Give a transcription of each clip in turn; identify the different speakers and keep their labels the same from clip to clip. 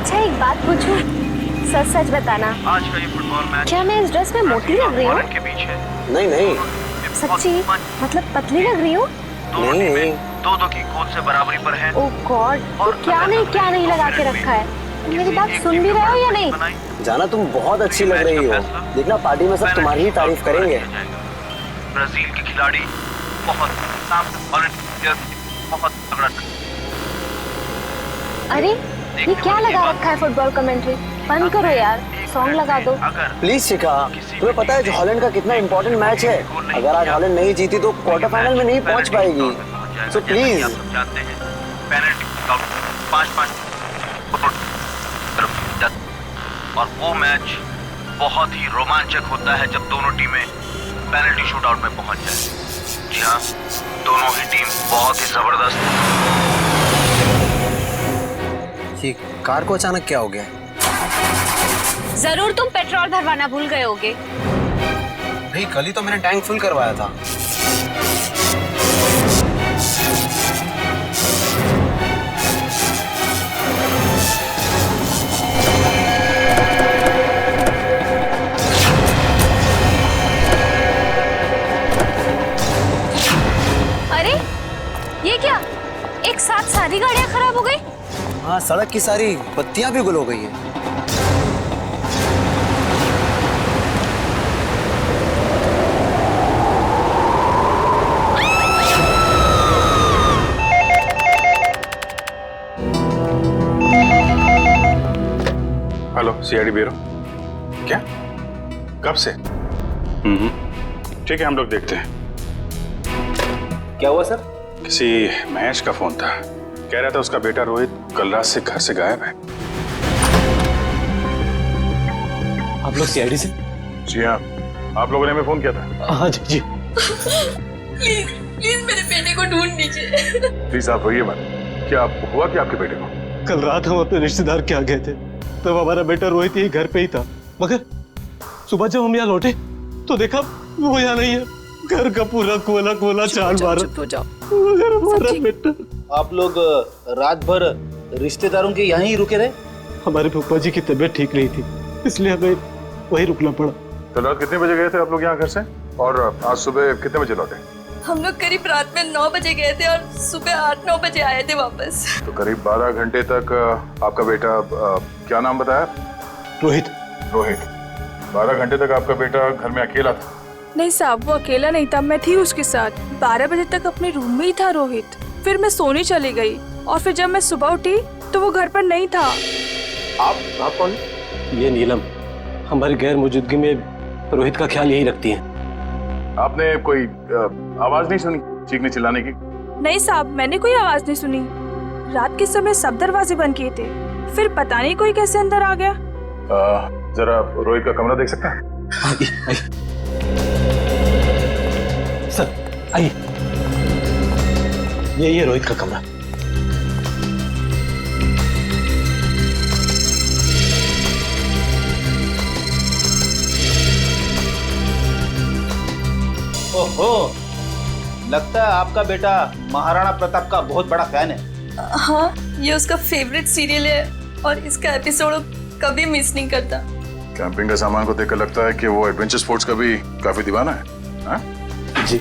Speaker 1: अच्छा एक बात पूछूं? सच सच बताना,
Speaker 2: आज का ये फुटबॉल मैच
Speaker 1: क्या मैं इस ड्रेस में मोटी लग रही हूँ?
Speaker 2: के बीच है।
Speaker 3: नहीं नहीं
Speaker 1: सच्ची? मतलब पतली लग रही हूँ?
Speaker 2: दोनों
Speaker 3: नहीं।
Speaker 2: टीमें दो की गोल से बराबरी पर है।
Speaker 1: ओह गॉड, तो क्या नहीं लगा के रखा है? तुम मेरी बात सुन भी रहे हो या नहीं?
Speaker 3: जाना, तुम बहुत अच्छी लग रही हो। देखना पार्टी में सब तुम्हारी ही तारीफ करेंगे।
Speaker 2: ब्राजील के खिलाड़ी बहुत तगड़ा।
Speaker 1: अरे ये क्या लगा रखा है फुटबॉल कमेंट्री? बंद करो यार, सॉन्ग लगा दो।
Speaker 3: प्लीज शिखा, तुम्हें पता है जो हॉलैंड का कितना इम्पोर्टेंट मैच है? अगर आज हॉलैंड नहीं जीती तो क्वार्टर फाइनल में नहीं पहुंच पाएगी। So please.
Speaker 2: जानते हैं पेनल्टी 5-5 और वो मैच बहुत ही रोमांचक होता है जब दोनों टीमें पेनल्टी शूटआउट में पहुंच जाए। जी हाँ, दोनों ही टीम बहुत ही जबरदस्त।
Speaker 3: ये कार को अचानक क्या हो गया?
Speaker 1: जरूर तुम पेट्रोल भरवाना भूल गए होगे।
Speaker 3: भाई कल ही तो मैंने टैंक फुल करवाया था।
Speaker 1: अरे ये क्या, एक साथ सारी गाड़ियां खराब हो गई?
Speaker 3: हाँ, सड़क की सारी बत्तियां भी गुल हो गई है।
Speaker 4: Hello, CID bureau. क्या? कब से? ठीक है, हम लोग देखते हैं।
Speaker 5: क्या हुआ सर?
Speaker 4: किसी महेश का फोन था, कह रहा था उसका बेटा रोहित कल रात से घर से गायब है।
Speaker 5: आप लोग सीआईडी से?
Speaker 4: जी हाँ, आप लोगों ने हमें फोन किया था।
Speaker 5: हाँ जी जी।
Speaker 6: प्लीज मेरे बेटे को ढूंढ लीजिए।
Speaker 4: प्लीज आप रोइए मत। क्या हुआ क्या आपके बेटे को?
Speaker 5: कल रात हम अपने रिश्तेदार के यहाँ गए थे, तब हमारा बेटा रोहित यही घर पे ही था, मगर सुबह जब हम यहाँ लौटे तो देखा वो यहाँ नहीं है। घर का पूरा कोला चाल मारा। मगर हमारा बेटा।
Speaker 7: आप लोग रात भर रिश्तेदारों के यहाँ ही रुके रहे?
Speaker 5: हमारे फूफा जी की तबीयत ठीक नहीं थी, इसलिए हमें वहीं रुकना पड़ा।
Speaker 4: तो रात कितने बजे गए थे आप लोग यहाँ घर से, और आज सुबह कितने बजे लौटे?
Speaker 6: हम लोग करीब रात में 9 बजे गए थे और सुबह 8-9 बजे आए थे वापस।
Speaker 4: तो करीब 12 घंटे तक आपका बेटा, क्या नाम बताया?
Speaker 5: रोहित।
Speaker 4: रोहित। 12 घंटे तक आपका बेटा घर में अकेला था?
Speaker 6: नहीं साहब, वो अकेला नहीं था, मैं थी उसके साथ। 12 बजे तक अपने रूम में ही था रोहित। फिर मैं सोने चली गई और फिर जब मैं सुबह उठी तो वो घर पर नहीं था।
Speaker 4: आप कौन?
Speaker 5: ये नीलम हमारी गैर मौजूदगी में रोहित का ख्याल यही रखती है।
Speaker 4: आपने कोई आवाज नहीं सुनी चीखने चिल्लाने की?
Speaker 6: नहीं साहब, मैंने कोई आवाज नहीं सुनी। रात के समय सब दरवाजे बंद किए थे, फिर पता नहीं कोई कैसे अंदर आ गया।
Speaker 4: जरा रोहित का कमरा देख सकता है?
Speaker 5: आइए सर, आइए। यही है रोहित का कमरा।
Speaker 7: ओहो, लगता है आपका बेटा महाराणा प्रताप का बहुत बड़ा फैन है।
Speaker 6: हाँ, ये उसका फेवरेट सीरियल है और इसका एपिसोड कभी मिस नहीं करता।
Speaker 4: कैंपिंग का सामान को देखकर लगता है कि वो एडवेंचर स्पोर्ट्स का भी काफी दीवाना है। हाँ?
Speaker 5: जी,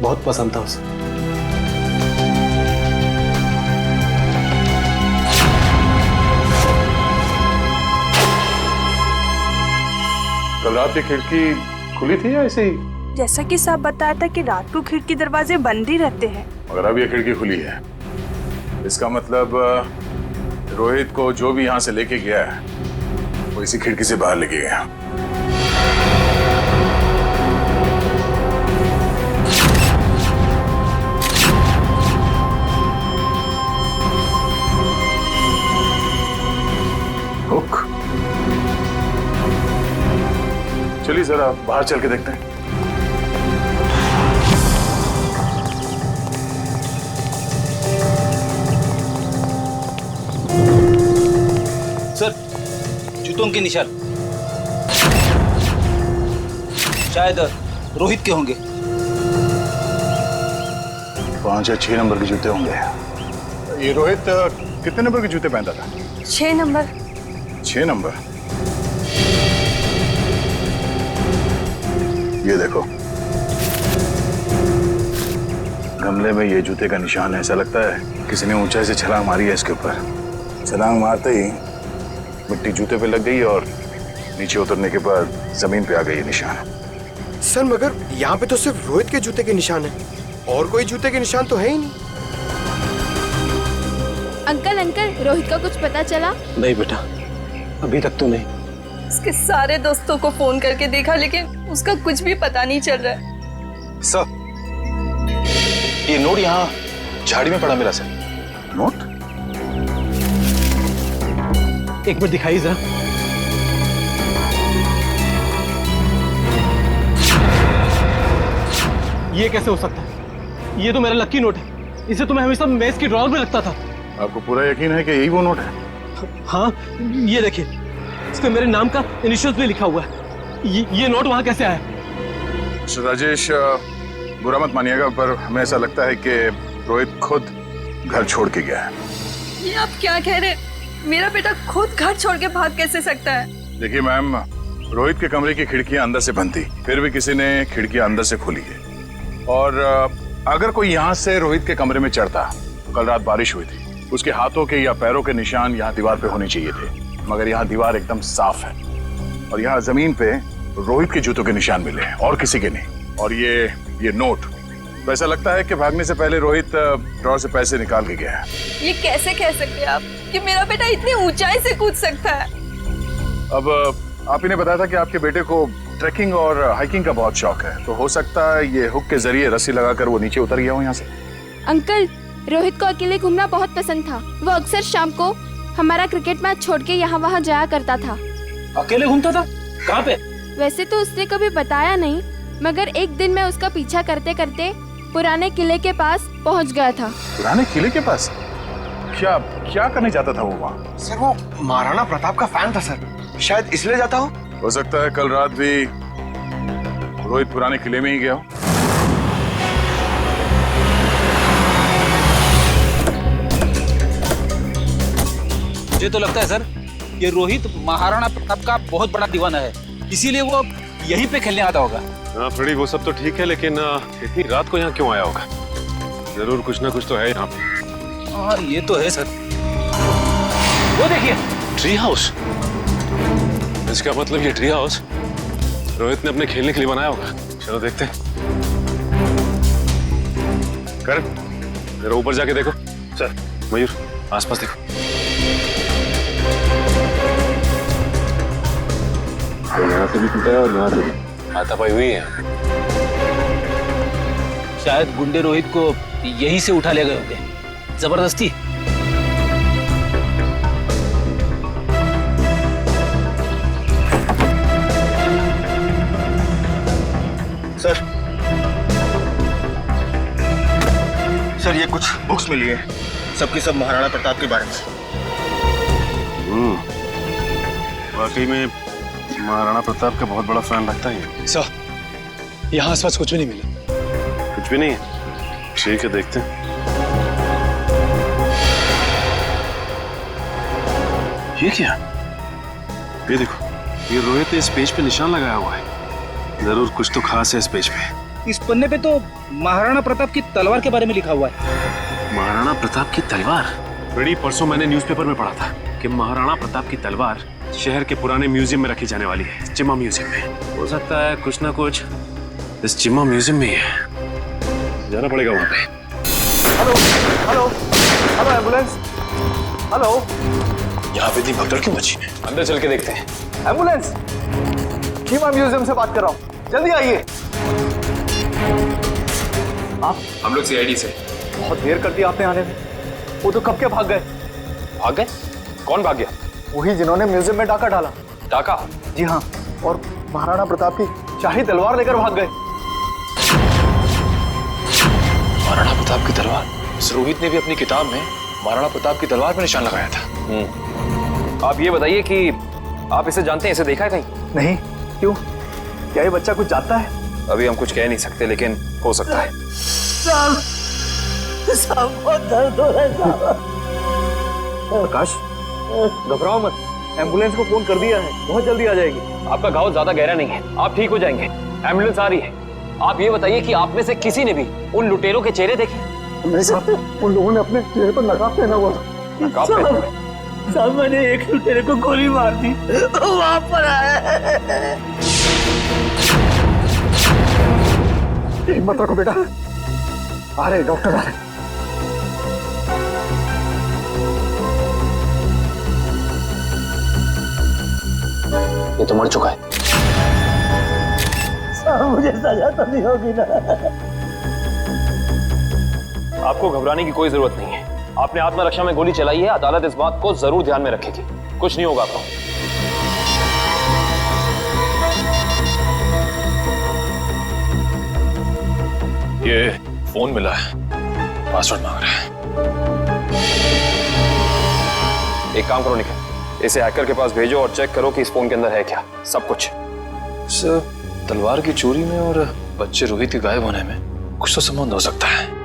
Speaker 5: बहुत पसंद था उसे।
Speaker 4: कल रात की खिड़की खुली थी या ऐसे ही?
Speaker 6: जैसा कि साहब बताया था कि रात को खिड़की दरवाजे बंद ही रहते हैं।
Speaker 4: मगर अब ये खिड़की खुली है, इसका मतलब रोहित को जो भी यहाँ से लेके गया है वो इसी खिड़की से बाहर लेके गया। हुक। चलिए जरा बाहर चल के देखते हैं।
Speaker 7: सर, जूतों के निशान शायद रोहित के होंगे।
Speaker 4: 5 या 6 नंबर के जूते होंगे। ये रोहित कितने नंबर के जूते पहनता था?
Speaker 1: 6 नंबर।
Speaker 4: 6 नंबर। ये देखो, गमले में ये जूते का निशान है। ऐसा लगता है किसी ने ऊंचाई से छलांग मारी है इसके ऊपर। छलांग मारते ही मिट्टी जूते पे लग गई और नीचे उतरने के बाद जमीन पे आ गई ये निशान।
Speaker 8: सर मगर यहाँ पे तो सिर्फ रोहित के जूते के निशान है, और कोई जूते के निशान तो है ही नहीं।
Speaker 9: अंकल रोहित का कुछ पता चला?
Speaker 5: नहीं बेटा, अभी तक तो नहीं।
Speaker 6: उसके सारे दोस्तों को फोन करके देखा लेकिन उसका कुछ भी पता नहीं चल रहा है।
Speaker 10: सर, ये नोट यहाँ झाड़ी में पड़ा मिला सर।
Speaker 4: नोट?
Speaker 5: एक मिनट दिखाई जरा। ये कैसे हो सकता है? ये तो मेरा लकी नोट है। इसे तो मैं हमेशा मेज की ड्रॉअर में रखता था।
Speaker 4: आपको पूरा यकीन है कि यही वो नोट है?
Speaker 5: हाँ, ये देखिए, इस पे मेरे नाम का इनिशियल्स भी लिखा हुआ है। ये नोट वहां कैसे आया?
Speaker 4: मिस्टर राजेश, बुरा मत मानिएगा, पर हमें ऐसा लगता है कि रोहित खुद घर छोड़ के गया है।
Speaker 6: ये आप क्या कह रहे हैं? मेरा बेटा खुद घर छोड़ के भाग कैसे सकता है?
Speaker 4: देखिए मैम, रोहित के कमरे की खिड़कियां अंदर से बंद थी, फिर भी किसी ने खिड़कियां अंदर से खोली है। और अगर कोई यहाँ से रोहित के कमरे में चढ़ता, तो कल रात बारिश हुई थी, उसके हाथों के या पैरों के निशान यहाँ दीवार पे होने चाहिए थे, मगर यहाँ दीवार एकदम साफ है और यहाँ जमीन पे रोहित के जूतों के निशान मिले हैं और किसी के नहीं। और ये नोट, तो ऐसा लगता है कि भागने से पहले रोहित ड्रॉअर से पैसे निकाल के गया है।
Speaker 6: ये कैसे कह सकते हैं आप कि मेरा बेटा इतनी ऊंचाई से कूद सकता है?
Speaker 4: अब आप ही ने बताया था कि आपके बेटे को ट्रैकिंग और हाइकिंग का बहुत शौक है, तो हो सकता है ये हुक के जरिए रस्सी लगाकर वो नीचे उतर गया हो यहाँ से।
Speaker 9: अंकल, रोहित को अकेले घूमना बहुत पसंद था। वो अक्सर शाम को हमारा क्रिकेट मैच छोड़ के यहाँ वहाँ जाया करता था।
Speaker 5: अकेले घूमता था? कहाँ पे?
Speaker 9: वैसे तो उसने कभी बताया नहीं, मगर एक दिन मैं उसका पीछा करते करते पुराने किले के पास पहुँच गया था।
Speaker 4: पुराने किले के पास? क्या करने जाता था वो वहाँ?
Speaker 8: सर वो महाराणा प्रताप का फैन था सर, शायद इसलिए जाता हो
Speaker 4: सकता है कल रात भी रोहित पुराने किले में ही गया हो।
Speaker 7: मुझे तो लगता है सर, ये रोहित महाराणा प्रताप का बहुत बड़ा दीवाना है, इसीलिए वो यहीं पे खेलने आता होगा।
Speaker 10: हाँ फ्रेडी, वो सब तो ठीक है, लेकिन इतनी रात को यहाँ क्यों आया होगा? जरूर कुछ ना कुछ तो है यहाँ पे।
Speaker 7: हाँ ये तो है सर। वो देखिए,
Speaker 10: ट्री हाउस। इसका मतलब ये ट्री हाउस रोहित ने अपने खेलने के लिए बनाया होगा। चलो देखते हैं। कर जरा ऊपर जाके देखो। सर मयूर, आसपास देखो। यहाँ से भी टूटा है और यहाँ से भी हाथापाई हुई है।
Speaker 7: शायद गुंडे रोहित को यहीं से उठा ले गए होंगे जबरदस्ती।
Speaker 8: सर ये कुछ बुक्स मिली है, सबकी सब महाराणा प्रताप के बारे में।
Speaker 10: वाकई में महाराणा प्रताप का बहुत बड़ा फैन लगता है।
Speaker 5: सर, यहाँ आसपास कुछ भी नहीं मिला।
Speaker 10: कुछ भी नहीं है? ठीक है, देखते हैं। ये क्या? ये देखो, ये रोहित ने इस पेज पे निशान लगाया हुआ है। जरूर कुछ तो खास है इस पेज पे।
Speaker 7: इस पन्ने पे तो महाराणा प्रताप की तलवार के बारे में लिखा हुआ है।
Speaker 10: महाराणा प्रताप की तलवार? बड़ी परसों मैंने न्यूज़पेपर में पढ़ा था कि महाराणा प्रताप की तलवार शहर के पुराने म्यूजियम में रखी जाने वाली है, चिम्मा म्यूजियम में। हो सकता है कुछ ना कुछ इस चिम्मा म्यूजियम में ही है। जाना पड़ेगा वहां पे।
Speaker 8: Hello hello hello, ambulance. Hello,
Speaker 10: यहाँ पे इतनी भगदड़ क्यों मची है? अंदर चल के देखते हैं।
Speaker 8: एम्बुलेंस, चिम्मा म्यूजियम से बात कर रहा हूँ, जल्दी आइए। आप?
Speaker 10: हम लोग CID से।
Speaker 8: बहुत देर कर दी आपने आने में। वो तो कब के भाग गए।
Speaker 10: भाग गए? कौन भाग गया?
Speaker 8: वही जिन्होंने म्यूजियम में डाका डाला।
Speaker 10: डाका?
Speaker 8: जी हाँ, और महाराणा प्रताप की शाही तलवार लेकर भाग गए।
Speaker 10: महाराणा प्रताप की तलवार? रोहित ने भी अपनी किताब में महाराणा प्रताप की तलवार पर निशान लगाया था।
Speaker 11: आप ये बताइए कि आप इसे जानते हैं, इसे देखा है कहीं?
Speaker 8: नहीं। क्यों, क्या ये बच्चा कुछ जानता है?
Speaker 11: अभी हम कुछ कह नहीं सकते, लेकिन हो सकता है।
Speaker 3: साहब बहुत दर्द हो रहा है साहब।
Speaker 11: प्रकाश, घबराओ मत, एम्बुलेंस को फोन कर दिया है, बहुत जल्दी आ जाएगी। आपका घाव ज्यादा गहरा नहीं है, आप ठीक हो जाएंगे। एम्बुलेंस आ रही है। आप ये बताइए कि आप में से किसी ने भी उन लुटेरों के चेहरे देखे?
Speaker 3: नहीं साहब, उन लोगों ने अपने चेहरे पर नकाब पहना हुआ था।
Speaker 11: नकाब पहना?
Speaker 3: साहब मैंने एक लुटेरे को गोली मार दी, वहां पर आया। हिम्मत रखो बेटा, आ रहे डॉक्टर आ रहे।
Speaker 11: ये तो मर चुका है।
Speaker 3: साहब मुझे सजा तो नहीं होगी ना?
Speaker 11: आपको घबराने की कोई जरूरत नहीं है। आपने आत्मरक्षा में गोली चलाई है, अदालत इस बात को जरूर ध्यान में रखेगी। कुछ नहीं होगा आपको। ये फोन मिला है, पासवर्ड मांग रहा है। एक काम करो निखिल, इसे हैकर के पास भेजो और चेक करो कि इस फोन के अंदर है क्या सब कुछ। सर, तलवार की चोरी में और बच्चे रोहित के गायब होने में कुछ तो संबंध हो सकता है।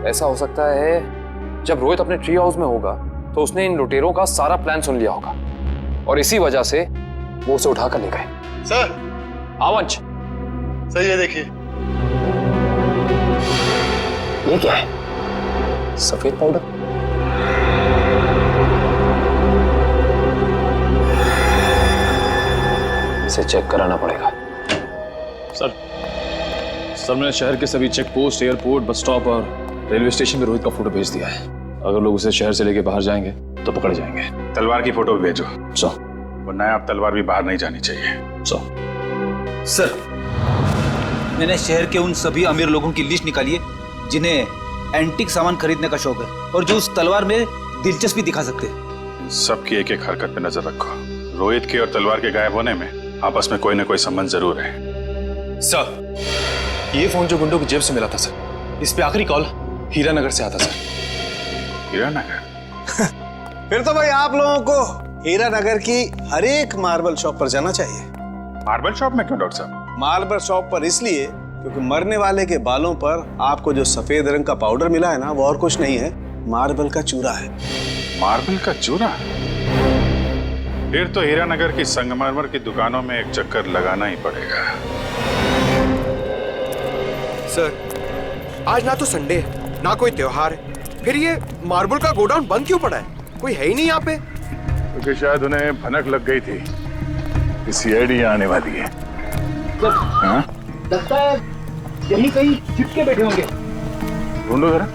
Speaker 11: ऐसा हो सकता है जब रोहित अपने ट्री हाउस में होगा तो उसने इन लुटेरों का सारा प्लान सुन लिया होगा और इसी वजह से वो उसे उठाकर ले गए।
Speaker 4: सर,
Speaker 11: आवंश,
Speaker 4: सर ये देखिए।
Speaker 11: ये क्या है? सफेद पाउडर। इसे चेक कराना पड़ेगा।
Speaker 7: सर, मैंने शहर के सभी check post, airport, bus stop और रेलवे स्टेशन पे रोहित का फोटो भेज दिया है। अगर लोग उसे शहर से लेके बाहर जाएंगे तो पकड़े जाएंगे।
Speaker 4: तलवार की फोटो भी भेजो।
Speaker 7: सो,
Speaker 4: वरना आप तलवार भी बाहर नहीं जानी चाहिए।
Speaker 7: सर, मैंने शहर के उन सभी अमीर लोगों की लिस्ट निकाली है जिन्हें एंटीक सामान खरीदने का शौक है और जो उस तलवार में दिलचस्पी दिखा सकते हैं।
Speaker 4: सबकी एक एक हरकत पे नजर रखो। रोहित के और तलवार के गायब होने में आपस में कोई ना कोई संबंध जरूर है।
Speaker 7: सर, ये फोन जो गुंडों की जेब से मिला था सर, इस पे आखिरी कॉल हीरानगर से आता सर।
Speaker 4: हीरानगर?
Speaker 5: फिर तो भाई आप लोगों को हीरानगर की हर एक मार्बल शॉप पर जाना चाहिए।
Speaker 4: मार्बल शॉप में क्यों डॉक्टर साहब?
Speaker 5: मार्बल शॉप पर इसलिए क्योंकि मरने वाले के बालों पर आपको जो सफेद रंग का पाउडर मिला है ना, वो और कुछ नहीं है, मार्बल का चूरा है।
Speaker 4: मार्बल का चूरा? फिर तो हीरानगर की संगमरमर की दुकानों में एक चक्कर लगाना ही पड़ेगा।
Speaker 8: सर, आज ना तो संडे है, ना कोई त्योहार है, फिर ये मार्बल का गोडाउन बंद क्यों पड़ा है? कोई है ही नहीं यहाँ पे।
Speaker 4: क्योंकि शायद उन्हें भनक लग गई थी कि सीआईडी आने वाली है। हाँ?
Speaker 7: लगता है यही कहीं छिपके बैठे होंगे।
Speaker 4: ढूंढो जरा।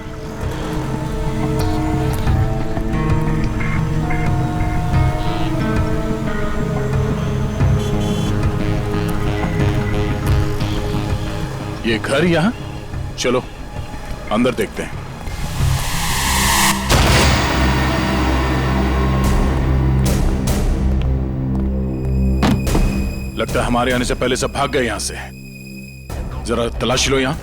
Speaker 4: ये घर यहाँ? चलो अंदर देखते हैं। लगता है हमारे आने से पहले सब भाग गए यहां से। जरा तलाशी लो यहां।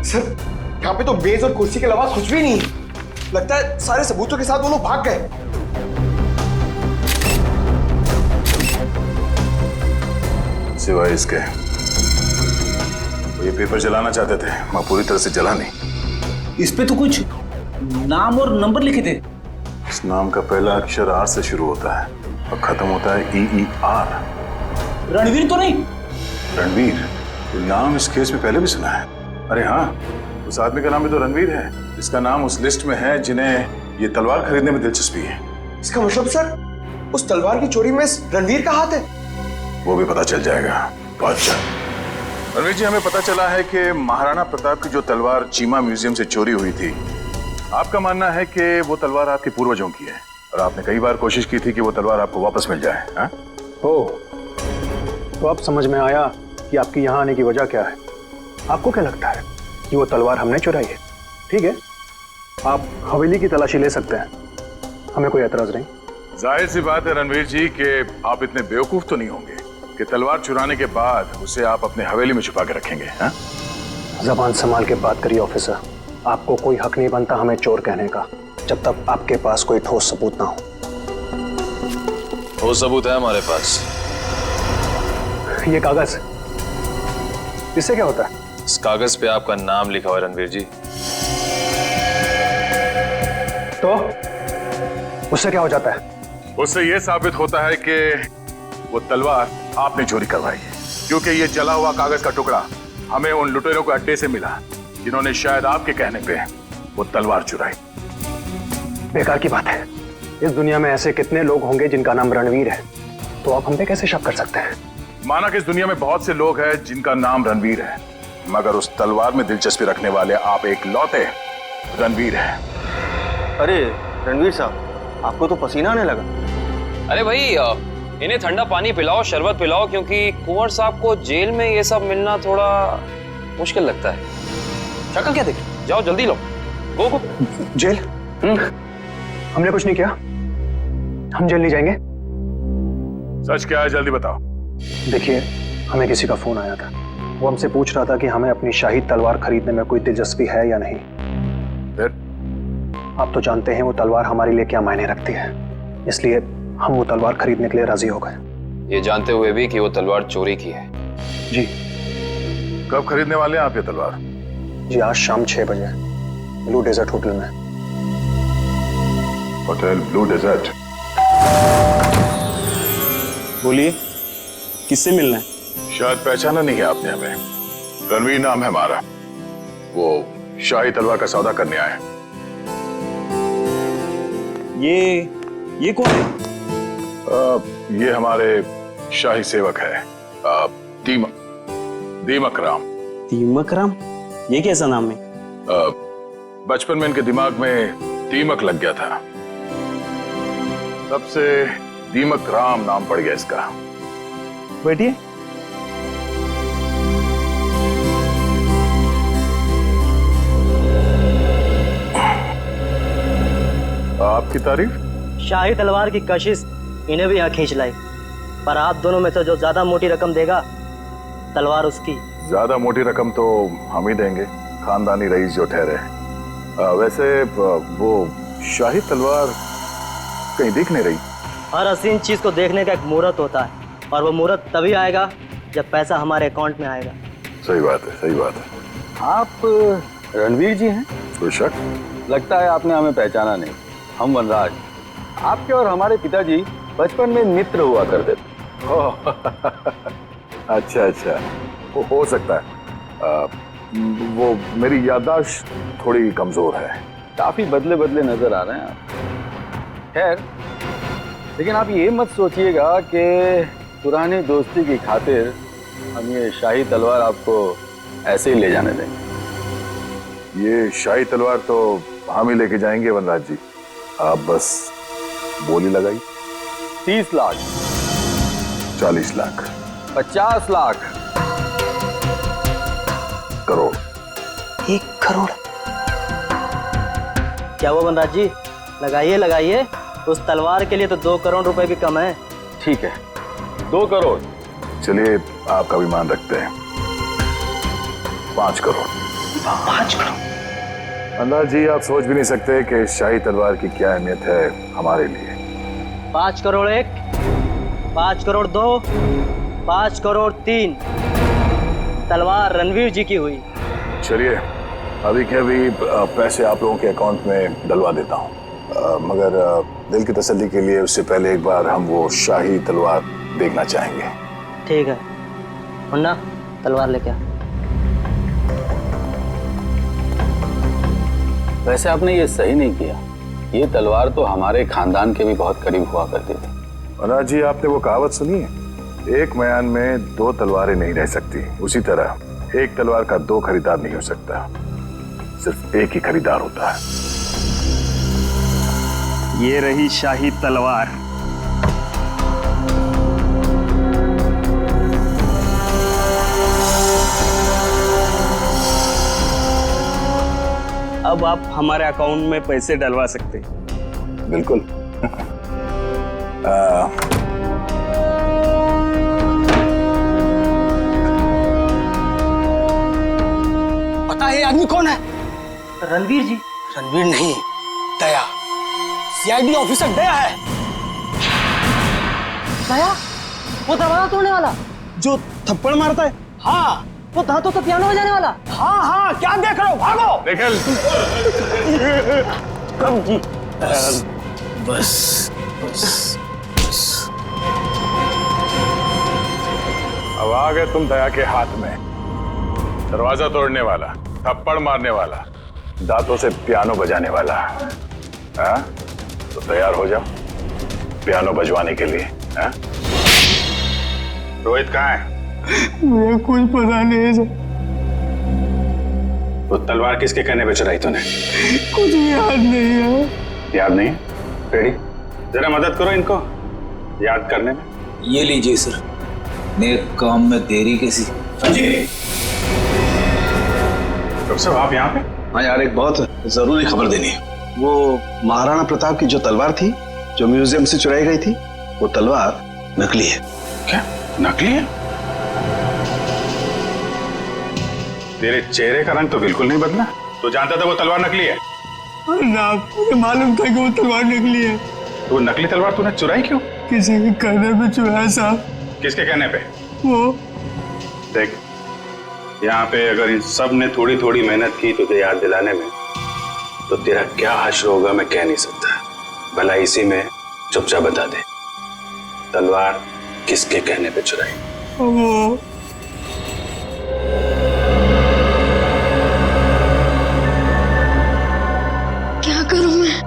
Speaker 8: सर, यहाँ पे तो मेज और कुर्सी के अलावा कुछ भी नहीं है। लगता है सारे सबूतों के साथ वो लोग भाग गए।
Speaker 4: सिवाय इसके वो ये पेपर जलाना चाहते थे, मैं पूरी तरह से जला नहीं।
Speaker 7: इस पे तो कुछ नाम और नंबर लिखे थे।
Speaker 4: इस नाम का पहला अक्षर आर से शुरू होता है और खत्म होता है EER।
Speaker 7: रणवीर तो नहीं?
Speaker 4: रणवीर? ये नाम इस केस में पहले भी सुना है। अरे हाँ, उस आदमी का नाम भी तो रणवीर है। इसका नाम उस लिस्ट में है जिन्हें ये तलवार खरीदने में दिलचस्पी है।
Speaker 8: इसका मतलब सर, उस तलवार की चोरी में रणवीर का हाथ है?
Speaker 4: वो भी पता चल जाएगा। अच्छा रणवीर जी, हमें पता चला है कि महाराणा प्रताप की जो तलवार चीमा म्यूजियम से चोरी हुई थी, आपका मानना है कि वो तलवार आपके पूर्वजों की है और आपने कई बार कोशिश की थी कि वो तलवार आपको वापस मिल जाए। हाँ?
Speaker 12: तो अब समझ में आया कि आपकी यहाँ आने की वजह क्या है। आपको क्या लगता है कि वो तलवार हमने चुराई है? ठीक है, आप हवेली की तलाशी ले सकते हैं, हमें कोई एतराज नहीं।
Speaker 4: जाहिर सी बात है रणवीर जी कि आप इतने बेवकूफ तो नहीं होंगे कि तलवार चुराने के बाद उसे आप अपने हवेली में छुपा के रखेंगे। हाँ?
Speaker 12: जबान संभाल के बात करिए ऑफिसर। आपको कोई हक नहीं बनता हमें चोर कहने का जब तक आपके पास कोई ठोस सबूत ना हो।
Speaker 11: ठोस सबूत है हमारे पास।
Speaker 12: ये कागज, इससे क्या होता है?
Speaker 11: इस कागज पे आपका नाम लिखा हुआ है रणवीर जी।
Speaker 12: तो उससे क्या हो जाता है?
Speaker 4: उससे यह साबित होता है कि वो तलवार आपने चोरी करवाई है, क्योंकि ये जला हुआ कागज का टुकड़ा हमें उन लुटेरों के अड्डे से मिला जिन्होंने शायद आपके कहने पे वो तलवार चुराई।
Speaker 12: बेकार की बात है। इस दुनिया में ऐसे कितने लोग होंगे जिनका नाम रणवीर है, तो आप हम पे कैसे शक कर सकते हैं?
Speaker 4: माना कि इस दुनिया में बहुत से लोग हैं जिनका नाम रणवीर है, मगर उस तलवार में दिलचस्पी रखने वाले आप एक लौते रणवीर हैं।
Speaker 3: अरे रणवीर साहब, आपको तो पसीना आने लगा।
Speaker 11: अरे भाई, इन्हें ठंडा पानी पिलाओ, शरबत पिलाओ, क्योंकि कुंवर साहब को जेल में ये सब मिलना थोड़ा मुश्किल लगता है।
Speaker 3: शक्ल क्या देख?
Speaker 11: जाओ जल्दी लो, गो गो।
Speaker 12: जेल? हमने कुछ नहीं किया, हम जेल नहीं जाएंगे।
Speaker 4: सच क्या है, जल्दी बताओ।
Speaker 12: देखिए, हमें किसी का फोन आया था। वो हमसे पूछ रहा था कि हमें अपनी शाही तलवार खरीदने में कोई दिलचस्पी है या नहीं।
Speaker 4: फिर?
Speaker 12: आप तो जानते हैं वो तलवार हमारे लिए क्या मायने रखती है, इसलिए हम वो तलवार खरीदने के लिए राजी हो गए।
Speaker 11: ये जानते हुए भी कि वो तलवार चोरी की है।
Speaker 12: जी।
Speaker 4: कब खरीदने वाले हैं आप ये तलवार?
Speaker 12: जी, आज शाम 6 बजे ब्लू डेजर्ट होटल में।
Speaker 4: Hotel Blue Desert?
Speaker 5: बोलिए, किससे मिलना है?
Speaker 4: शायद पहचाना नहीं है आपने हमें। रणवीर नाम है हमारा। वो शाही तलवार का सौदा करने आए।
Speaker 5: ये कौन है?
Speaker 4: ये हमारे शाही सेवक है, दीमक राम।
Speaker 5: दीमक राम? ये कैसा नाम है?
Speaker 4: बचपन में इनके दिमाग में दीमक लग गया था, तब से दीमक राम नाम पड़ गया इसका।
Speaker 5: बैठिए।
Speaker 4: आपकी तारीफ?
Speaker 13: शाही तलवार की कशिश इन्हें भी यहाँ खींच लाई, पर आप दोनों में से जो ज्यादा मोटी रकम देगा, तलवार उसकी।
Speaker 4: ज्यादा मोटी रकम तो हम ही देंगे, खानदानी रईस जो ठहरे। वैसे वो शाही तलवार कहीं दिख नहीं रही।
Speaker 13: हर हसीन चीज को देखने का एक मुहूर्त होता है, और वो मुहूर्त तभी आएगा जब पैसा हमारे अकाउंट में आएगा।
Speaker 4: सही बात है, सही बात है।
Speaker 3: आप रणवीर जी हैं?
Speaker 4: कोई शक?
Speaker 3: लगता है आपने हमें पहचाना नहीं। हम वनराज, आपके और हमारे पिताजी बचपन में मित्र हुआ करते थे।
Speaker 4: अच्छा अच्छा, वो हो सकता है। वो मेरी याददाश्त थोड़ी कमजोर है।
Speaker 3: काफी बदले बदले नजर आ रहे हैं आप। खैर, लेकिन आप ये मत सोचिएगा कि पुरानी दोस्ती की खातिर हम ये शाही तलवार आपको ऐसे ही ले जाने देंगे।
Speaker 4: ये शाही तलवार तो हम ही लेके जाएंगे वनराज जी, आप बस बोली लगाई।
Speaker 3: 30 लाख,
Speaker 4: 40 लाख,
Speaker 3: 50 लाख,
Speaker 4: करोड़।
Speaker 13: 1 करोड़? क्या वो वनराज जी, लगाइए लगाइए। उस तलवार के लिए तो 2 करोड़ रुपए भी कम है।
Speaker 3: ठीक है, 2 करोड़।
Speaker 4: चलिए, आपका भी मान रखते हैं। 5 करोड़।
Speaker 13: 5 करोड़?
Speaker 4: वनराज जी, आप सोच भी नहीं सकते कि इस शाही तलवार की क्या अहमियत है हमारे लिए।
Speaker 13: 5 करोड़ 1, 5 करोड़ 2, 5 करोड़ 3। तलवार रणवीर जी की हुई।
Speaker 4: चलिए, अभी के अभी पैसे आप लोगों के अकाउंट में डलवा देता हूँ, मगर दिल की तसल्ली के लिए उससे पहले एक बार हम वो शाही तलवार देखना चाहेंगे।
Speaker 13: ठीक है, मुन्ना तलवार लेके आ।
Speaker 3: वैसे आपने ये सही नहीं किया। ये तलवार तो हमारे खानदान के भी बहुत करीब हुआ करती थी।
Speaker 4: वनराज जी, आपने वो कहावत सुनी है, एक मयान में 2 तलवारें नहीं रह सकती। उसी तरह एक तलवार का 2 खरीदार नहीं हो सकता, सिर्फ एक ही खरीदार होता है।
Speaker 5: ये रही शाही तलवार। अब आप हमारे अकाउंट में पैसे डलवा सकते हैं।
Speaker 4: बिल्कुल।
Speaker 13: पता है ये आदमी कौन है? रणवीर जी।
Speaker 14: रणवीर नहीं, दया। सीआईडी ऑफिसर दया है।
Speaker 13: दया? वो दरवाजा तोड़ने वाला?
Speaker 12: जो थप्पड़ मारता है?
Speaker 13: हाँ, वो दांतों तो पियानो बजाने वाला।
Speaker 14: हाँ हाँ, क्या देख रहे हो, भागो।
Speaker 4: निकल।
Speaker 14: कब जी?
Speaker 7: बस बस बस।
Speaker 4: अब आ गए तुम दया के हाथ में। दरवाजा तोड़ने वाला, थप्पड़ मारने वाला, दांतों से पियानो बजाने वाला। हाँ? तो तैयार हो जाओ पियानो बजवाने के लिए। हाँ? रोहित कहाँ है?
Speaker 12: मुझे कुछ पता नहीं है सर।
Speaker 4: वो तलवार किसके कहने पे चुराई तूने?
Speaker 12: कुछ भी याद नहीं है।
Speaker 4: याद नहीं? रेडी? जरा मदद करो इनको याद करने में।
Speaker 7: ये लीजिए सर, नेक काम में देरी कैसी।
Speaker 4: डॉक्टर साहब आप यहाँ पे?
Speaker 15: हाँ यार, एक बहुत जरूरी खबर देनी है। वो महाराणा प्रताप की जो तलवार थी, जो म्यूजियम से चुराई गई थी, वो तलवार नकली है।
Speaker 4: क्या नकली है? तेरे चेहरे का रंग तो बिल्कुल नहीं बदला। तो जानता था वो तलवार नकली है?
Speaker 12: मुझे मालूम था कि वो तलवार नकली है।
Speaker 4: तो नकली तलवार तूने चुराई क्यों?
Speaker 12: किसी के कहने पे चुराया साहब।
Speaker 4: किसके कहने पे?
Speaker 12: वो
Speaker 4: देख, यहाँ पे अगर इन सब ने थोड़ी थोड़ी मेहनत की तुझे याद दिलाने में, तो तेरा क्या हश्र होगा मैं कह नहीं सकता। भला इसी में चुपचाप बता दे, तलवार किसके कहने पे चुराई?
Speaker 12: वो
Speaker 1: क्या करूं मैं?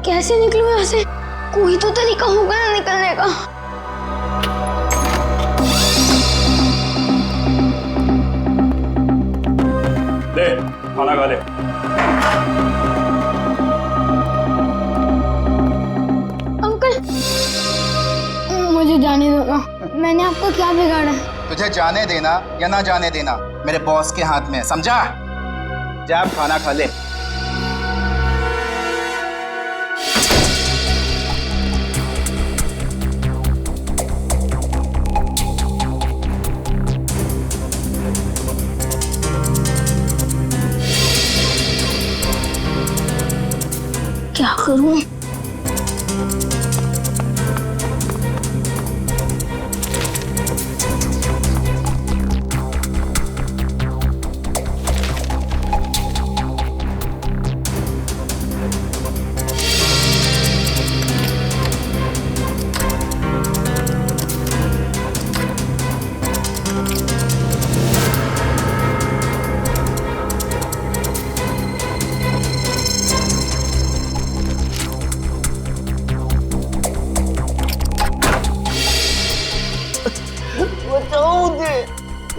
Speaker 1: कैसे निकलूं यहाँ से? कोई तो तरीका होगा ना निकलने का।
Speaker 4: ले खाना खा ले।
Speaker 1: अंकल, मुझे जाने दो ना। मैंने आपको क्या बिगाड़ा?
Speaker 16: तुझे जाने देना या ना जाने देना मेरे बॉस के हाथ में है, समझा? जा अब खाना खा ले।
Speaker 1: क्या करूं?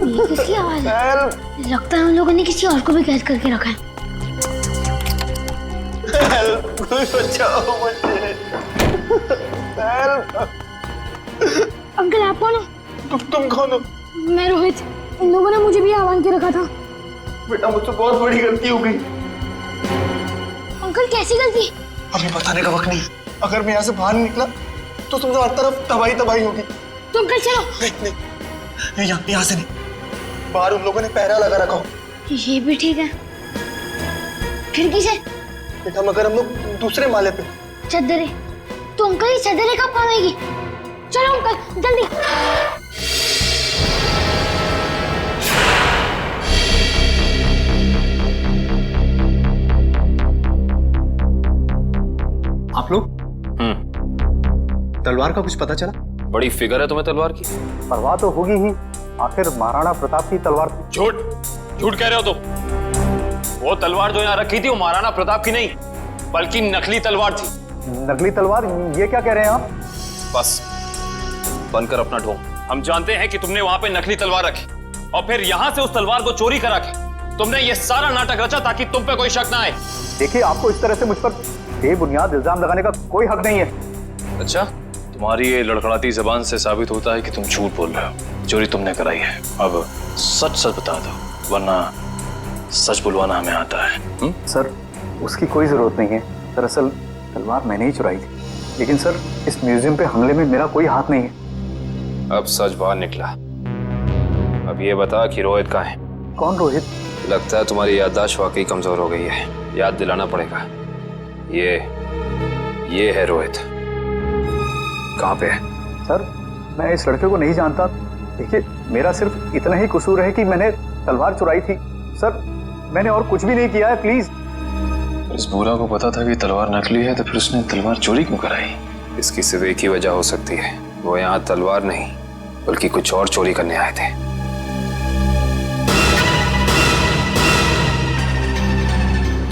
Speaker 1: ये किसकी आवाज है? लगता है उन लोगों ने किसी और को भी कैद करके रखा है।
Speaker 14: बचाओ मुझे।
Speaker 1: अंकल आप कौन हो?
Speaker 14: तुम कौन हो?
Speaker 1: मैं रोहित। इन लोगों ने मुझे भी आह्वान के रखा था।
Speaker 14: बेटा मुझसे बहुत बड़ी गलती हो गई।
Speaker 1: अंकल कैसी गलती?
Speaker 14: अभी बताने का वक्त नहीं। अगर मैं यहाँ से बाहर निकला तो समझो हर तरफ तबाही तबाही होगी।
Speaker 1: तुम अंकल चलो।
Speaker 14: नहीं, यहाँ से नहीं। बाहर उन लोगों ने पहरा लगा रखा हो।
Speaker 1: ये भी ठीक है। खिड़की से?
Speaker 14: बेटा मगर हम लोग दूसरे माले पे।
Speaker 1: चद्दरे? तो अंकल ये चद्दरे कब काम आएगी? चलो अंकल जल्दी।
Speaker 15: आप लोग? तलवार का कुछ पता चला?
Speaker 11: बड़ी फिगर है तुम्हें तलवार की।
Speaker 12: परवाह तो होगी ही, आखिर महाराणा प्रताप की तलवार थी।
Speaker 11: झूठ कह रहे हो तुम। वो तलवार जो यहाँ रखी थी वो महाराणा प्रताप की नहीं बल्कि नकली तलवार थी।
Speaker 12: नकली तलवार? ये क्या कह रहे हैं आप?
Speaker 11: बस बनकर अपना ढोंग। हम जानते हैं कि तुमने वहां पे नकली तलवार रखी और फिर यहाँ से उस तलवार को चोरी करा के तुमने ये सारा नाटक रचा ताकि तुम पे कोई शक ना आए।
Speaker 12: देखिए, आपको इस तरह से मुझ पर बेबुनियाद इल्जाम लगाने का कोई हक नहीं है।
Speaker 11: अच्छा, तुम्हारी ये लड़खड़ाती जबान से साबित होता है कि तुम झूठ बोल रहे हो। चोरी तुमने कराई है। अब सच सच बता दो, वरना सच बुलवाना हमें आता है।
Speaker 12: सर, उसकी कोई जरूरत नहीं है। दरअसल तलवार मैंने ही चुराई थी। लेकिन सर, इस म्यूजियम पे हमले में मेरा कोई हाथ नहीं है।
Speaker 11: अब सच बाहर निकला। अब ये बता कि रोहित कहाँ है?
Speaker 12: कौन रोहित?
Speaker 11: लगता है तुम्हारी याददाश्त वाकई कमजोर हो गई है। याद दिलाना पड़ेगा। ये है रोहित। कहाँ पे है?
Speaker 12: सर, मैं इस लड़के को नहीं जानता। देखिए, मेरा सिर्फ इतना ही कसूर है कि मैंने तलवार चुराई थी सर, मैंने और कुछ भी नहीं किया है, प्लीज।
Speaker 11: इस भूरा को पता था कि तलवार नकली है, तो फिर उसने तलवार चोरी क्यों कराई? इसकी सिर्फ एक ही वजह हो सकती है, वो यहाँ तलवार नहीं बल्कि कुछ और चोरी करने आए थे।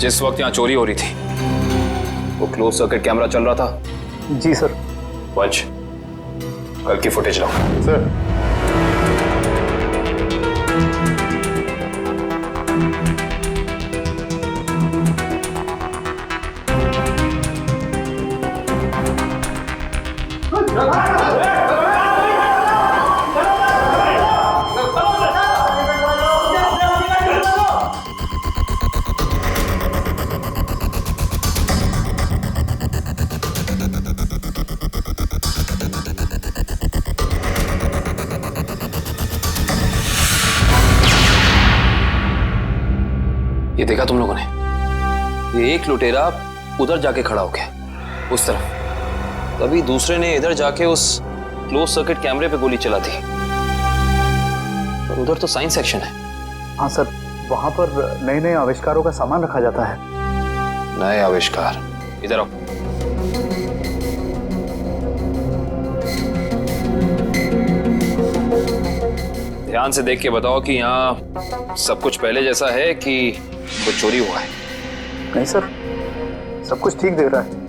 Speaker 11: जिस वक्त यहाँ चोरी हो रही थी वो क्लोज सर्किट कैमरा चल रहा था?
Speaker 12: जी सर।
Speaker 11: वंश, कल की फुटेज लाओ।
Speaker 12: सर।
Speaker 11: ये देखा तुम लोगों ने? ये एक लुटेरा उधर जाके खड़ा हो गया उस तरफ, तभी दूसरे ने इधर जाके उस क्लोज सर्किट कैमरे पे गोली चला दी। पर उधर तो साइंस सेक्शन है।
Speaker 12: हाँ सर, वहां पर नए नए आविष्कारों का सामान रखा जाता है।
Speaker 11: नए आविष्कार? इधर आओ। ध्यान से देख के बताओ कि यहाँ सब कुछ पहले जैसा है कि कुछ चोरी हुआ है?
Speaker 12: नहीं सर, सब कुछ ठीक दे रहा है।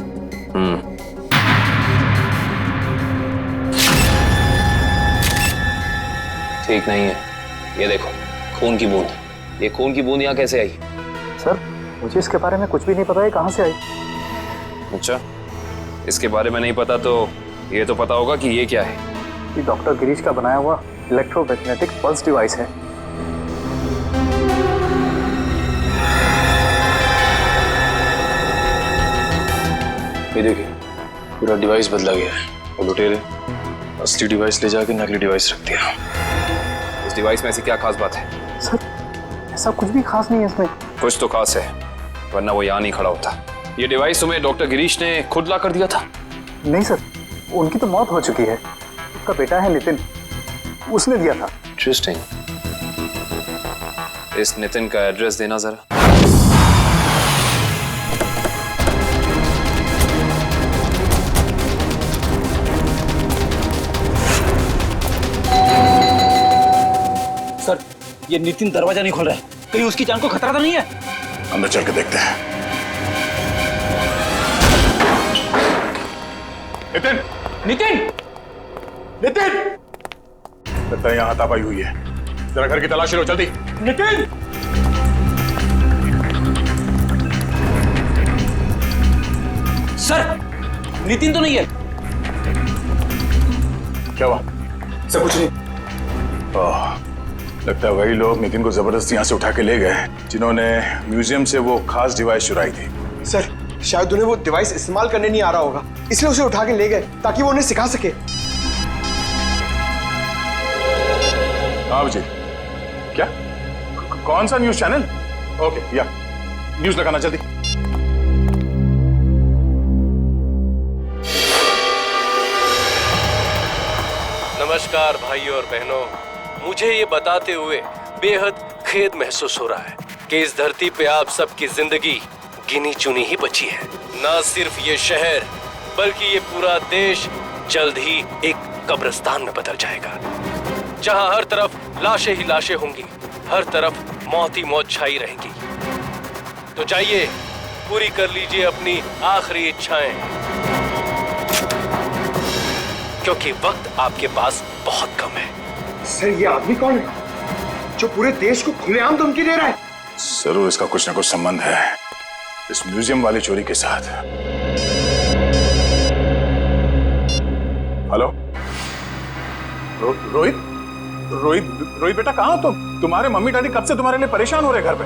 Speaker 11: ठीक नहीं है। ये देखो, खून की बूंद। ये खून की बूंद यहाँ कैसे आई?
Speaker 12: सर, मुझे इसके बारे में कुछ भी नहीं पता है, कहाँ से आई।
Speaker 11: अच्छा, इसके बारे में नहीं पता तो ये तो पता होगा कि ये क्या है।
Speaker 12: ये डॉक्टर गिरीश का बनाया हुआ इलेक्ट्रोमैग्नेटिक पल्स डिवाइस है।
Speaker 11: ये देखिए, पूरा डिवाइस बदला गया है और लुटेरे असली डिवाइस ले जाके नकली डिवाइस रख दिया। इस डिवाइस में ऐसी क्या खास बात है?
Speaker 12: सर, ऐसा कुछ भी खास नहीं है इसमें।
Speaker 11: कुछ तो खास है, वरना वो यहाँ नहीं खड़ा होता। ये डिवाइस तुम्हें डॉक्टर गिरीश ने खुद ला कर दिया था?
Speaker 12: नहीं सर, उनकी तो मौत हो चुकी है। उसका बेटा है नितिन, उसने दिया था।
Speaker 11: इंटरेस्टिंग। इस नितिन का एड्रेस देना जरा।
Speaker 7: सर, ये नितिन दरवाजा नहीं खोल रहा है, कहीं उसकी जान को खतरा तो नहीं है?
Speaker 4: अंदर चल के देखते हैं। नितिन!
Speaker 7: नितिन!
Speaker 4: नितिन! लगता है यहाँ हाथापाई हुई है। जरा घर की तलाशी लो जल्दी।
Speaker 7: नितिन! सर, नितिन तो नहीं है।
Speaker 4: क्या हुआ?
Speaker 14: सब कुछ नहीं।
Speaker 4: लगता है वही लोग नितिन को जबरदस्ती यहाँ से उठा के ले गए जिन्होंने म्यूजियम से वो खास डिवाइस चुराई थी।
Speaker 8: सर, शायद उन्हें वो डिवाइस इस्तेमाल करने नहीं आ रहा होगा, इसलिए उसे उठा के ले गए ताकि वो उन्हें सिखा सके।
Speaker 4: हाँ विजय, क्या? कौन सा न्यूज चैनल? ओके, या न्यूज लगाना जल्दी।
Speaker 10: नमस्कार भाइयों और बहनों, मुझे ये बताते हुए बेहद खेद महसूस हो रहा है कि इस धरती पे आप सबकी जिंदगी गिनी चुनी ही बची है। न सिर्फ ये शहर बल्कि ये पूरा देश जल्द ही एक कब्रिस्तान में बदल जाएगा, जहां हर तरफ लाशें ही लाशें होंगी, हर तरफ मौत ही मौत छाई रहेंगी। तो जाइए, पूरी कर लीजिए अपनी आखिरी इच्छाएं, क्योंकि वक्त आपके पास बहुत कम है।
Speaker 8: सर, ये आदमी कौन है जो पूरे देश को खुलेआम धमकी दे रहा है?
Speaker 4: जरूर इसका कुछ ना कुछ संबंध है इस म्यूजियम वाली चोरी के साथ। हेलो रोहित? रोहित बेटा, कहाँ हो तुम? तुम्हारे मम्मी डैडी कब से तुम्हारे लिए परेशान हो रहे घर पे।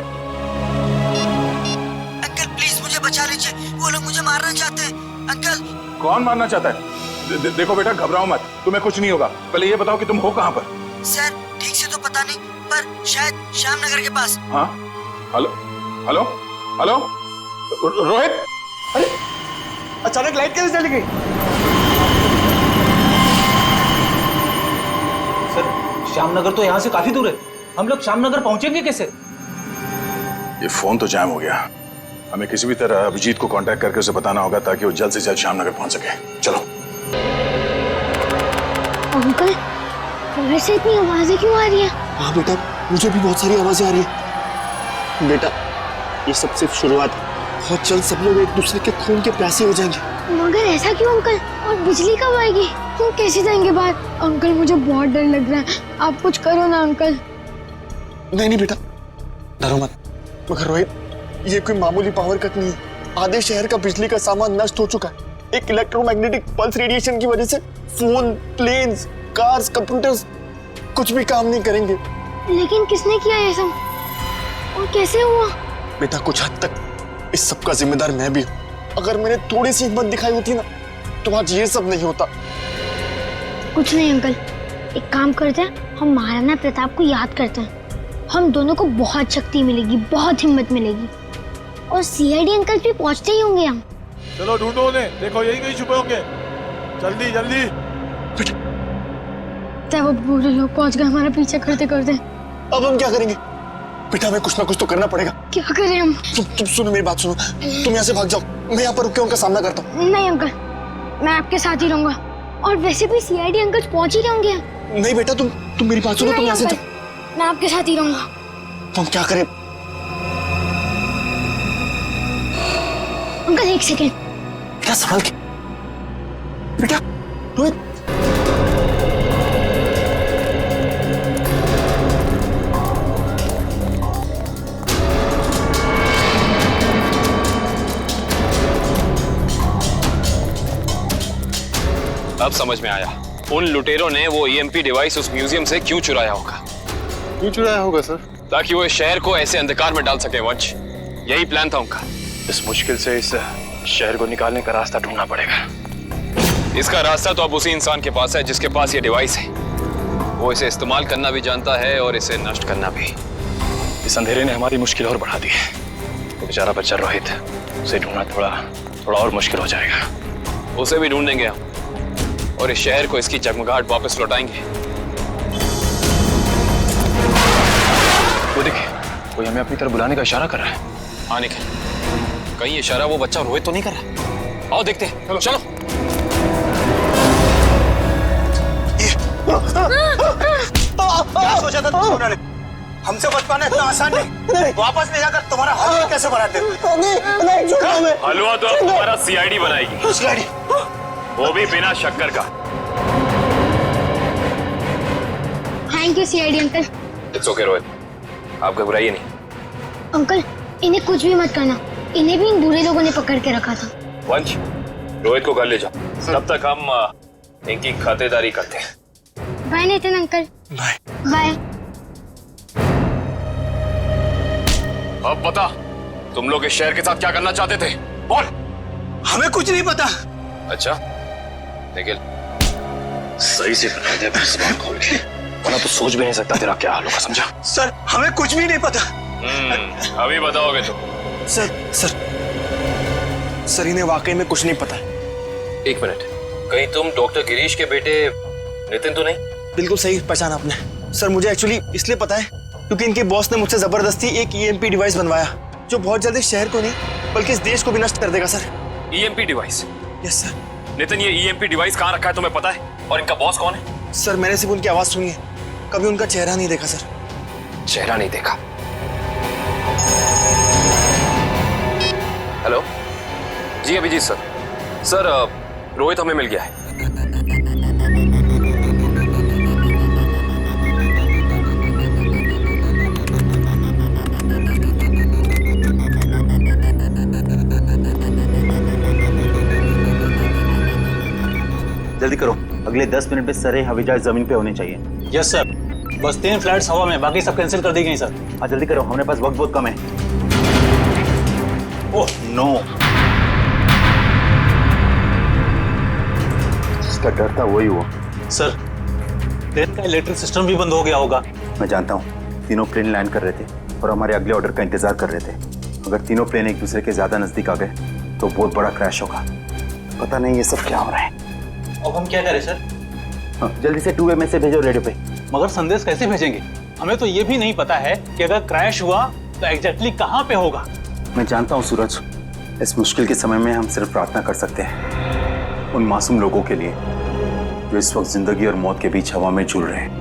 Speaker 17: अंकल प्लीज मुझे बचा लीजिए, वो लोग मुझे मारना चाहते हैं। अंकल।
Speaker 4: कौन मारना चाहता है? देखो बेटा, घबराओ मत, तुम्हें कुछ नहीं होगा। पहले ये बताओ कि तुम हो कहाँ पर?
Speaker 17: सर, ठीक से तो पता नहीं, पर शायद श्याम नगर के पास।
Speaker 4: हाँ, हेलो हेलो हेलो रोहित!
Speaker 8: अरे, अचानक लाइट कैसे चली गई?
Speaker 7: सर, श्यामनगर तो यहाँ से काफी दूर है, हम लोग श्यामनगर पहुंचेंगे कैसे?
Speaker 4: ये फोन तो जैम हो गया, हमें किसी भी तरह अभिजीत को कांटेक्ट करके उसे बताना होगा ताकि वो जल्द से जल्द श्यामनगर पहुंच सके। चलो।
Speaker 1: अंकल, वैसे इतनी आवाजें क्यों आ रही है?
Speaker 14: हाँ बेटा, मुझे भी बहुत सारी आवाजें आ रही है। बेटा, ये सब सिर्फ शुरुआत है। बहुत जल्द सब लोग एक दूसरे के खून के प्यासे हो जाएंगे।
Speaker 1: मगर ऐसा क्यों अंकल? और बिजली कब आएगी? तुम कैसे जाएंगे बाहर? अंकल, मुझे बहुत डर लग रहा है, आप कुछ करो ना अंकल।
Speaker 14: नहीं बेटा, डरो मत। मगर रोहित, ये कोई मामूली पावर कट नहीं है। आधे शहर का बिजली का सामान नष्ट हो चुका है। एक इलेक्ट्रोमैग्नेटिक पल्स रेडिएशन की वजह से फोन, प्लेन्स, कार्स, कंप्यूटर्स कुछ भी काम नहीं करेंगे।
Speaker 1: लेकिन किसने किया ये सब और कैसे हुआ?
Speaker 14: बेटा, कुछ हद तक इस सब का जिम्मेदार मैं भी हूँ। अगर मैंने थोड़ी सी हिम्मत दिखाई होती ना तो आज ये सब नहीं होता।
Speaker 1: कुछ नहीं अंकल, एक काम करते हैं, हम महाराणा प्रताप को याद करते हैं। हम दोनों को बहुत शक्ति मिलेगी, बहुत हिम्मत मिलेगी, और सीआईडी अंकल भी पहुंचते ही होंगे। हम
Speaker 18: चलो ढूंढो उन्हें, देखो यही कहीं छुपे होंगे। जल्दी जल्दी।
Speaker 1: वो बुरे लोग पहुंच गए हमारा पीछे करते करते।
Speaker 14: अब हम क्या करेंगे? बेटा, हमें कुछ ना कुछ तो करना पड़ेगा।
Speaker 1: क्या करें हम?
Speaker 14: तुम सुनो मेरी बात सुनो, तुम यहाँ से भाग जाओ, मैं यहाँ पर रुक के उनका सामना करता हूँ।
Speaker 1: नहीं अंकल, मैं आपके साथ ही रहूंगा, और वैसे भी सीआईडी अंकल पहुंच ही होंगे।
Speaker 14: नहीं बेटा, तुम मेरी बात सुनो, तुम यहाँ से जाओ।
Speaker 1: मैं आपके साथ ही रहूंगा।
Speaker 14: तुम क्या करें?
Speaker 1: अंकल एक सेकेंड।
Speaker 14: क्या संभाल के? बेटा, रोहित।
Speaker 11: अब समझ में आया, उन लुटेरों ने वो ईएमपी डिवाइस उस म्यूजियम से क्यों चुराया होगा।
Speaker 14: क्यों चुराया होगा सर?
Speaker 11: ताकि वो इस शहर को ऐसे अंधकार में डाल सके वंश। यही प्लान था उनका।
Speaker 10: इस मुश्किल से इस शहर को निकालने का रास्ता ढूंढना पड़ेगा।
Speaker 11: इसका रास्ता तो अब उसी इंसान के पास है जिसके पास ये डिवाइस है। वो इसे इस्तेमाल करना भी जानता है और इसे नष्ट करना भी।
Speaker 10: इस अंधेरे ने हमारी मुश्किल और बढ़ा दी है। तो बेचारा बच्चा रोहित, उसे ढूंढना थोड़ा और मुश्किल हो जाएगा।
Speaker 11: उसे भी ढूंढेंगे हम, और इस शहर को इसकी जगमगाहट वापस लौटाएंगे।
Speaker 10: वो देखिए, कोई हमें अपनी तरफ बुलाने का इशारा कर रहा है।
Speaker 11: हाँ निखिल, कहीं इशारा वो बच्चा रोहित तो नहीं कर रहा? आओ देखते हैं। चलो।
Speaker 16: क्या सोचा था तुमने? हमसे बच पाना इतना आसान नहीं। वापस ले जाकर तुम्हारा हलवा कैसे बनाते?
Speaker 11: हलवा तो अब तुम्हारा सीआईडी बनाएगी।
Speaker 16: सीआईडी?
Speaker 11: वो भी बिना शक्कर का।
Speaker 1: Thank you CID uncle.
Speaker 11: It's okay Rohit, आप घबराइए नहीं।
Speaker 1: अंकल, इन्हें कुछ भी मत करना, इन्हें भी इन बुरे लोगों ने पकड़ के रखा था।
Speaker 11: वंश, रोहित को घर ले जाओ, तब तक हम इनकी खातेदारी करते हैं।
Speaker 1: Bye Nitin uncle.
Speaker 14: Bye.
Speaker 1: Bye.
Speaker 11: अब बता, तुम लोग इस शहर के साथ क्या करना चाहते थे? बोल।
Speaker 16: हमें कुछ नहीं पता।
Speaker 11: अच्छा निखिल,
Speaker 10: सही से बता दे जुबान खोल के, वरना तो सोच भी नहीं सकता तेरा क्या हाल होगा, समझा?
Speaker 16: सर, हमें कुछ भी नहीं पता।
Speaker 11: अभी बताओगे तो?
Speaker 14: सर इन्हें वाकई में कुछ नहीं पता।
Speaker 11: एक मिनट, कहीं तुम डॉक्टर गिरीश के बेटे नितिन तो नहीं?
Speaker 14: बिल्कुल सही पहचाना आपने। सर, मुझे एक्चुअली इसलिए पता है क्योंकि इनके बॉस ने मुझसे जबरदस्ती एक ईएमपी डिवाइस बनवाया जो बहुत जल्दी शहर को नहीं बल्कि इस देश को भी नष्ट कर देगा। Sir,
Speaker 11: EMP device?
Speaker 14: Yes sir.
Speaker 11: Nitin, ये ईएमपी डिवाइस कहाँ रखा है तुम्हें पता है? और इनका बॉस कौन है?
Speaker 14: सर, मैंने सिर्फ उनकी आवाज सुनी है, कभी उनका चेहरा नहीं देखा। सर,
Speaker 11: चेहरा नहीं देखा? हेलो जी, अभिजीत सर। सर, रोहित हमें मिल गया है।
Speaker 7: जल्दी करो, अगले 10 मिनट में सारे हवाई जहाज जमीन पे होने चाहिए।
Speaker 13: यस सर, बस 3 फ्लाइट्स हवा में, बाकी सब कैंसिल कर दी गई सर।
Speaker 7: हाँ जल्दी करो, हमारे पास वक्त बहुत कम है। ओह नो, जिसका डर था वही हुआ।
Speaker 13: सर, प्लेन का इलेक्ट्रिक सिस्टम भी बंद हो गया होगा।
Speaker 7: मैं जानता हूँ, तीनों प्लेन लैंड कर रहे थे और हमारे अगले ऑर्डर का इंतजार कर रहे थे। अगर तीनों प्लेन एक दूसरे के ज्यादा नजदीक आ गए तो बहुत बड़ा क्रैश होगा। पता नहीं ये सब क्या हो रहा है।
Speaker 13: अब हम क्या करें सर?
Speaker 7: हाँ, जल्दी से 2 वे में से भेजो रेडियो पे। मगर संदेश कैसे भेजेंगे? हमें तो ये भी नहीं पता है कि अगर क्रैश हुआ तो एग्जैक्टली कहाँ पे होगा।
Speaker 19: मैं जानता हूँ सूरज, इस मुश्किल के समय में हम सिर्फ प्रार्थना कर सकते हैं उन मासूम लोगों के लिए जो इस वक्त जिंदगी और मौत के बीच हवा में झूल रहे हैं।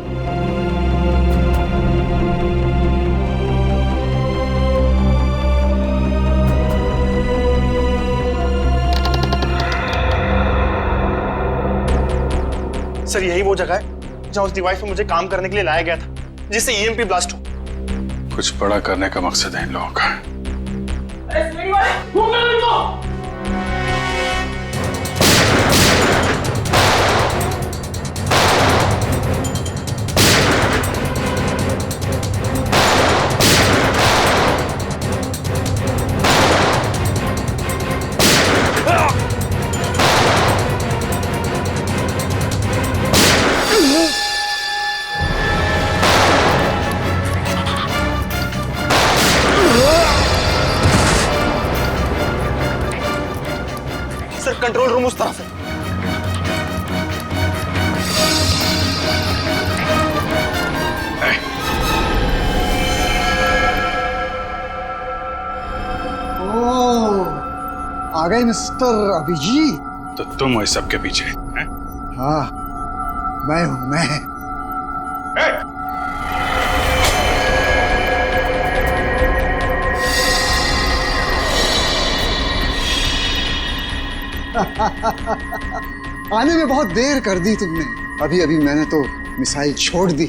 Speaker 14: सर यही वो जगह है जहाँ उस डिवाइस पे मुझे काम करने के लिए लाया गया था, जिससे ईएमपी ब्लास्ट हो।
Speaker 4: कुछ बड़ा करने का मकसद है इन लोगों का।
Speaker 14: सर कंट्रोल रूम उस तरफ है।
Speaker 20: आ गए मिस्टर अभिजीत।
Speaker 4: तो तुम हो इस सब के पीछे हैं?
Speaker 20: हाँ मैं हूं मैं। आने में बहुत देर कर दी तुमने। अभी अभी मैंने तो मिसाइल छोड़ दी।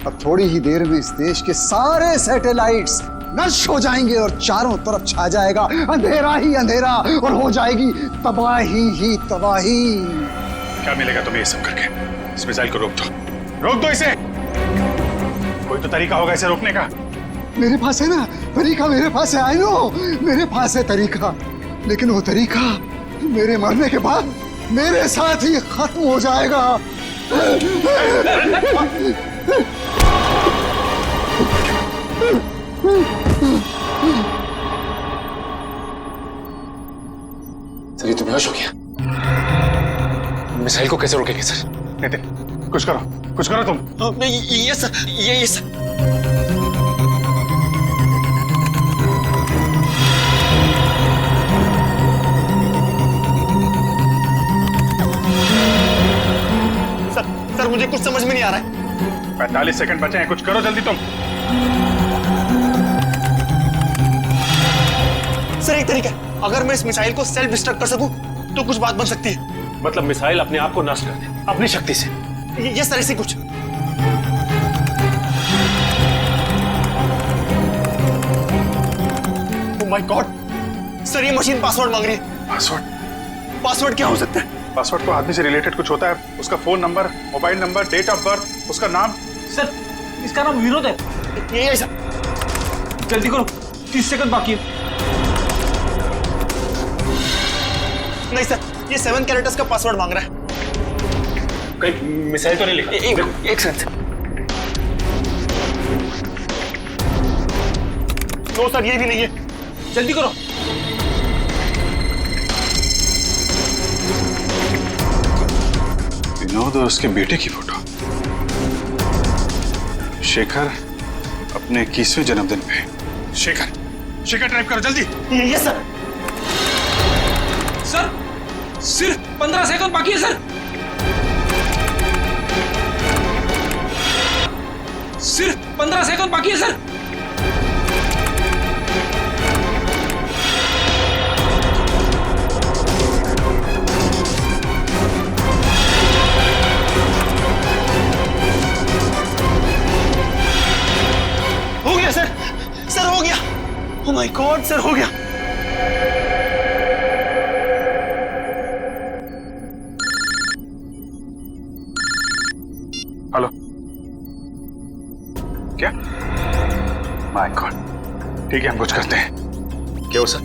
Speaker 20: अब थोड़ी ही देर में इस देश के सारे सैटेलाइट्स नष्ट हो जाएंगे और चारों तरफ छा जाएगा अंधेरा ही अंधेरा और हो जाएगी तबाही ही तबाही।
Speaker 4: क्या मिलेगा तुम्हें ये सब करके? इस मिसाइल को रोक दो इसे। कोई तो तरीका होगा इसे रोकने का।
Speaker 20: मेरे पास है ना तरीका, मेरे पास है। आई नो मेरे पास है तरीका, लेकिन वो तरीका मेरे मरने के बाद मेरे साथ ही खत्म हो जाएगा।
Speaker 11: सर ये तो बेहोश हो गया। मिसाइल को कैसे रोकेंगे सर?
Speaker 4: नितिन कुछ करो तुम।
Speaker 14: ये सर ये सर। सर मुझे कुछ समझ में नहीं आ रहा है।
Speaker 4: 45 सेकंड बचे हैं, कुछ करो जल्दी तुम।
Speaker 14: सर एक तरीका है, अगर मैं इस मिसाइल को सेल्फ डिस्ट्रक्ट कर सकूं तो कुछ बात बन सकती है।
Speaker 10: मतलब मिसाइल अपने आप को नष्ट कर दे अपनी शक्ति से?
Speaker 14: ये सर ऐसे कुछ। ओह माय गॉड सर, ये मशीन पासवर्ड मांग रही है। पासवर्ड क्या हो सकता है?
Speaker 4: पासवर्ड तो आदमी से रिलेटेड कुछ होता है। उसका phone number, mobile number, date of birth, उसका नाम।
Speaker 7: सर इसका नाम विनोद है।
Speaker 14: ये सर
Speaker 7: जल्दी करो, 30 सेकंड बाकी है।
Speaker 14: नहीं सर, ये 7 कैरेक्टर्स का पासवर्ड मांग रहा है।
Speaker 10: कहीं मिसाइल तो नहीं लिखा?
Speaker 14: एक सेकंड। नो सर ये भी नहीं है।
Speaker 7: जल्दी करो।
Speaker 4: विनोद और उसके बेटे की फोटो। शेखर अपने 21वें जन्मदिन पे। शेखर टाइप करो जल्दी।
Speaker 14: ये सर।
Speaker 7: सर सिर्फ 15 सेकंड बाकी है सर। सिर्फ 15 सेकंड बाकी है सर।
Speaker 14: हो गया सर, सर हो गया। ओह माय गॉड सर हो गया।
Speaker 4: हेलो क्या? माय गॉड, ठीक है हम कुछ करते हैं। क्या हो सर?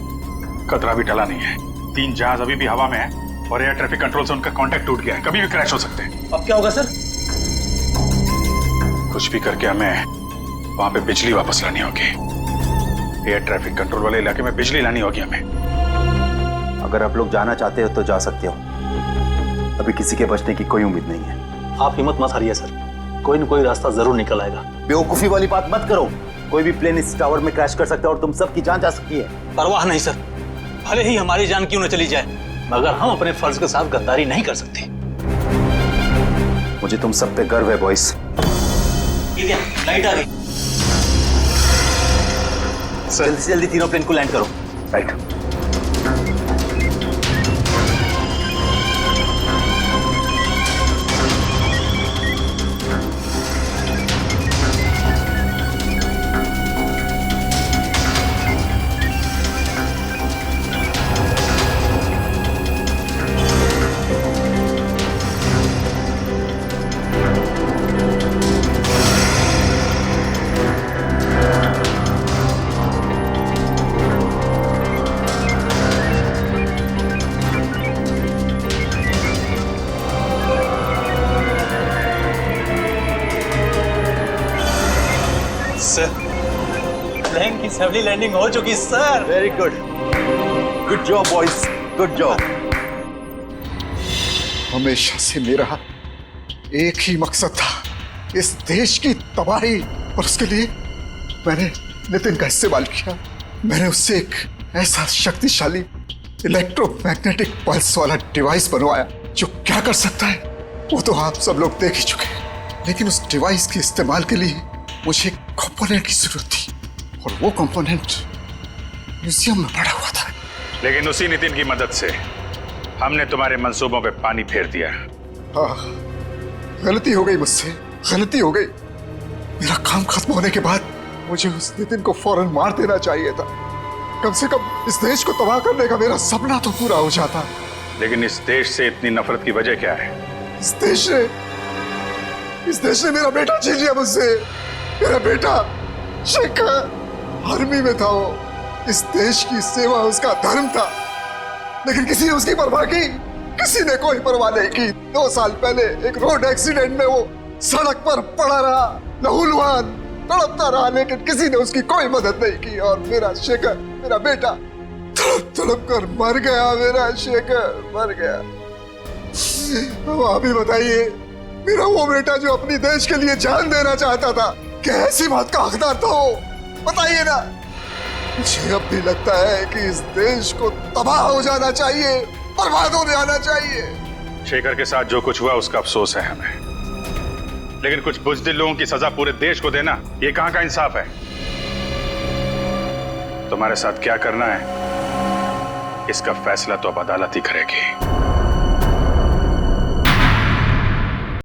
Speaker 4: खतरा भी टला नहीं है। 3 जहाज अभी भी हवा में है और एयर ट्रैफिक कंट्रोल से उनका कांटेक्ट टूट गया है। कभी भी क्रैश हो सकते हैं।
Speaker 7: अब क्या होगा सर?
Speaker 4: कुछ भी करके हमें वहां पे बिजली वापस लानी होगी। एयर ट्रैफिक कंट्रोल वाले इलाके में बिजली लानी होगी हमें।
Speaker 19: अगर आप लोग जाना चाहते हो तो जा सकते हो। अभी किसी के बचने की कोई उम्मीद नहीं है।
Speaker 12: आप हिम्मत मत हारिए सर,
Speaker 19: कोई न कोई रास्ता जरूर निकल आएगा।
Speaker 7: बेवकूफी वाली बात मत करो। कोई भी प्लेन इस टावर में क्रैश कर सकता है और तुम सबकी जान जा सकती है। परवाह नहीं सर, भले ही हमारी जान क्यों न चली जाए, मगर हम अपने फर्ज के साथ गद्दारी नहीं कर सकते।
Speaker 19: मुझे तुम सब पे गर्व है बॉयज।
Speaker 7: लाइट आ गई। जल्दी से जल्दी तीनों प्लेन को लैंड करो।
Speaker 19: राइट।
Speaker 7: प्लेन की सफली लैंडिंग हो चुकी sir.
Speaker 19: Very good, good job boys, good job.
Speaker 20: हमेशा से मेरा एक ही मकसद था, इस देश की तबाही, और उसके लिए मैंने नितिन का इस्तेमाल किया। मैंने उससे एक ऐसा शक्तिशाली इलेक्ट्रोमैग्नेटिक पल्स वाला डिवाइस बनवाया जो क्या कर सकता है वो तो आप सब लोग देख ही चुके हैं। लेकिन उस डिवाइस के इस्तेमाल के लिए मुझे एक कंपोनेंट की जरूरत थी, और वो कंपोनेंट म्यूजियम में पड़ा हुआ था।
Speaker 4: लेकिन उसी नितिन की मदद से हमने तुम्हारे मंसूबों पे पानी फेर दिया।
Speaker 20: हाँ, गलती हो गई मुझसे, गलती हो गई। मेरा काम खत्म होने के बाद मुझे उस नितिन को फौरन मार देना चाहिए था। कम से कम इस देश को तबाह करने का मेरा सपना तो पूरा हो जाता।
Speaker 4: लेकिन इस देश से इतनी नफरत की वजह क्या है?
Speaker 20: इस देश ने मेरा बेटा छीन लिया मुझसे। मेरा बेटा शेखर आर्मी में था। वो इस देश की सेवा उसका धर्म था, लेकिन किसी ने उसकी परवाह की? किसी ने कोई परवाह नहीं की। 2 साल पहले एक रोड एक्सीडेंट में वो सड़क पर पड़ा रहा, लहूलुहान तड़पता रहा, लेकिन किसी ने उसकी कोई मदद नहीं की। और मेरा शेखर, मेरा बेटा तड़प तड़प कर मर गया। मेरा शेखर मर गया। अब आप ही बताइए, मेरा वो बेटा जो अपनी देश के लिए जान देना चाहता था, क्या ऐसी बात का हकदार था वो? बताइए ना। मुझे अब भी लगता है कि इस देश को तबाह हो जाना चाहिए, बर्बाद हो जाना चाहिए।
Speaker 4: शेखर के साथ जो कुछ हुआ उसका अफसोस है हमें, लेकिन कुछ बुज़दिल लोगों की सजा पूरे देश को देना, ये कहां का इंसाफ है? तुम्हारे साथ क्या करना है इसका फैसला तो अब अदालत ही करेगी।